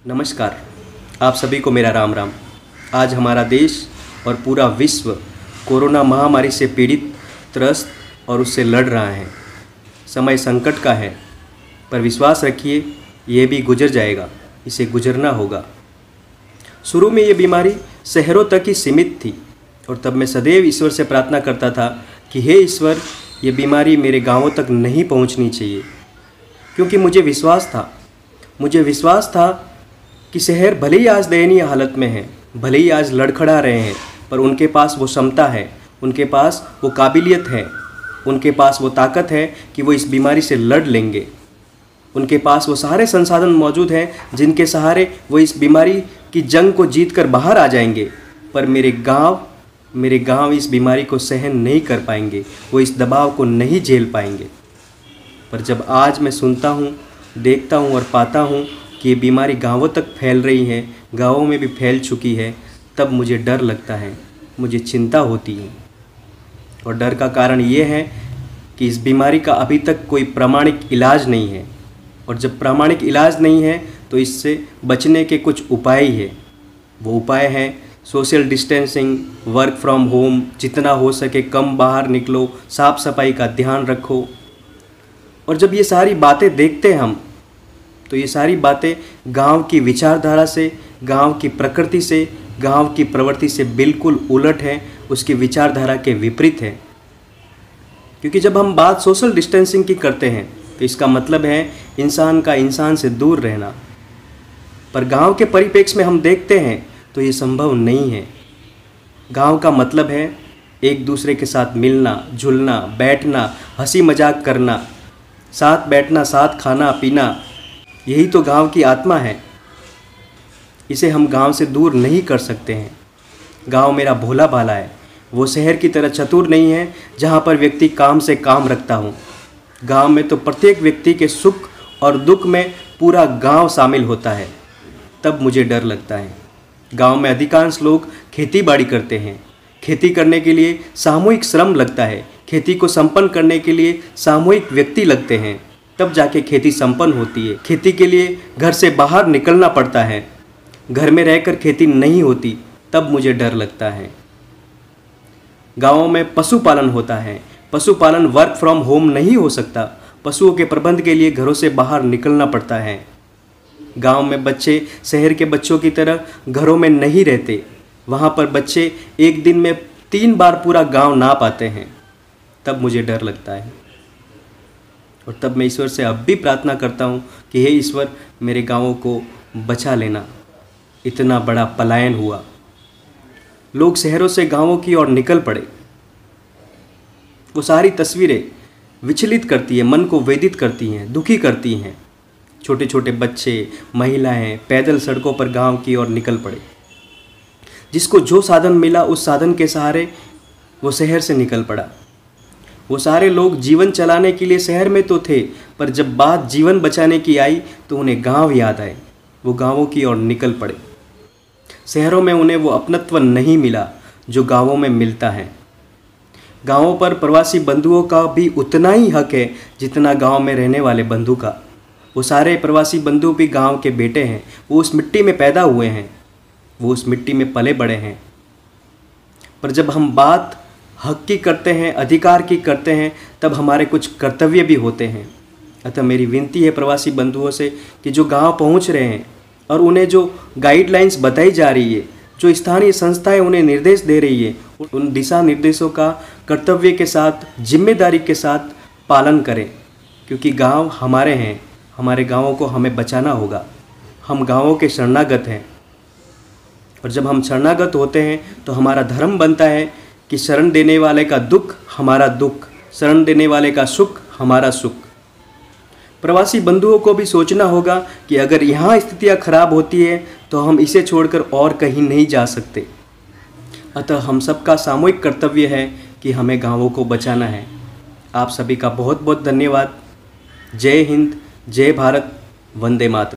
नमस्कार, आप सभी को मेरा राम राम। आज हमारा देश और पूरा विश्व कोरोना महामारी से पीड़ित, त्रस्त और उससे लड़ रहा है। समय संकट का है, पर विश्वास रखिए, ये भी गुजर जाएगा, इसे गुजरना होगा। शुरू में ये बीमारी शहरों तक ही सीमित थी और तब मैं सदैव ईश्वर से प्रार्थना करता था कि हे ईश्वर, ये बीमारी मेरे गांवों तक नहीं पहुंचनी चाहिए, क्योंकि मुझे विश्वास था कि शहर भले ही आज दयनीय हालत में है, भले ही आज लड़खड़ा रहे हैं, पर उनके पास वो क्षमता है, उनके पास वो काबिलियत है, उनके पास वो ताकत है कि वो इस बीमारी से लड़ लेंगे। उनके पास वो सारे संसाधन मौजूद हैं जिनके सहारे वो इस बीमारी की जंग को जीत कर बाहर आ जाएंगे। पर मेरे गांव इस बीमारी को सहन नहीं कर पाएंगे, वो इस दबाव को नहीं झेल पाएंगे। पर जब आज मैं सुनता हूँ, देखता हूँ और पाता हूँ कि ये बीमारी गांवों तक फैल रही है, गांवों में भी फैल चुकी है, तब मुझे डर लगता है, मुझे चिंता होती है। और डर का कारण ये है कि इस बीमारी का अभी तक कोई प्रामाणिक इलाज नहीं है, और जब प्रामाणिक इलाज नहीं है तो इससे बचने के कुछ उपाय ही है। वो उपाय हैं social distancing, work from home, जितना हो सके कम बाहर निकलो, साफ़ सफाई का ध्यान रखो। और जब ये सारी बातें देखते हैं हम, तो ये सारी बातें गांव की विचारधारा से, गांव की प्रकृति से, गांव की प्रवृत्ति से बिल्कुल उलट है, उसकी विचारधारा के विपरीत है। क्योंकि जब हम बात सोशल डिस्टेंसिंग की करते हैं तो इसका मतलब है इंसान का इंसान से दूर रहना, पर गांव के परिप्रेक्ष्य में हम देखते हैं तो ये संभव नहीं है। गांव का मतलब है एक दूसरे के साथ मिलना, जुलना, बैठना, हंसी मजाक करना, साथ बैठना, साथ खाना पीना, यही तो गांव की आत्मा है। इसे हम गांव से दूर नहीं कर सकते हैं। गांव मेरा भोला भाला है, वो शहर की तरह चतुर नहीं है जहां पर व्यक्ति काम से काम रखता हो। गांव में तो प्रत्येक व्यक्ति के सुख और दुख में पूरा गांव शामिल होता है। तब मुझे डर लगता है। गांव में अधिकांश लोग खेती बाड़ी करते हैं। खेती करने के लिए सामूहिक श्रम लगता है। खेती को संपन्न करने के लिए सामूहिक व्यक्ति लगते हैं, तब जाके खेती संपन्न होती है। खेती के लिए घर से बाहर निकलना पड़ता है। घर में रहकर खेती नहीं होती, तब मुझे डर लगता है। गाँवों में पशुपालन होता है। पशुपालन वर्क फ्रॉम होम नहीं हो सकता। पशुओं के प्रबंध के लिए घरों से बाहर निकलना पड़ता है। गांव में बच्चे शहर के बच्चों की तरह घरों में नहीं रहते। वहाँ पर बच्चे एक दिन में 3 बार पूरा गांव नाप आते हैं। तब मुझे डर लगता है। और तब मैं ईश्वर से अब भी प्रार्थना करता हूँ कि हे ईश्वर, मेरे गाँवों को बचा लेना। इतना बड़ा पलायन हुआ, लोग शहरों से गाँवों की ओर निकल पड़े। वो सारी तस्वीरें विचलित करती हैं, मन को वेदित करती हैं, दुखी करती हैं। छोटे छोटे बच्चे, महिलाएं पैदल सड़कों पर गांव की ओर निकल पड़े। जिसको जो साधन मिला उस साधन के सहारे वो शहर से निकल पड़ा। वो सारे लोग जीवन चलाने के लिए शहर में तो थे, पर जब बात जीवन बचाने की आई तो उन्हें गांव याद आए। वो गांवों की ओर निकल पड़े। शहरों में उन्हें वो अपनत्व नहीं मिला जो गांवों में मिलता है। गांवों पर प्रवासी बंधुओं का भी उतना ही हक है जितना गांव में रहने वाले बंधु का। वो सारे प्रवासी बंधु भी गांव के बेटे हैं। वो उस मिट्टी में पैदा हुए हैं, वो उस मिट्टी में पले बड़े हैं। पर जब हम बात हक की करते हैं, अधिकार की करते हैं, तब हमारे कुछ कर्तव्य भी होते हैं। अतः मेरी विनती है प्रवासी बंधुओं से कि जो गांव पहुंच रहे हैं और उन्हें जो गाइडलाइंस बताई जा रही है, जो स्थानीय संस्थाएं उन्हें निर्देश दे रही है, उन दिशा निर्देशों का कर्तव्य के साथ, जिम्मेदारी के साथ पालन करें। क्योंकि गांव हमारे हैं, हमारे गांवों को हमें बचाना होगा। हम गांवों के शरणागत हैं, और जब हम शरणागत होते हैं तो हमारा धर्म बनता है कि शरण देने वाले का दुख हमारा दुख, शरण देने वाले का सुख हमारा सुख। प्रवासी बंधुओं को भी सोचना होगा कि अगर यहाँ स्थितियाँ खराब होती है तो हम इसे छोड़कर और कहीं नहीं जा सकते। अतः हम सबका सामूहिक कर्तव्य है कि हमें गांवों को बचाना है। आप सभी का बहुत बहुत धन्यवाद। जय हिंद, जय भारत, वंदे मातरम।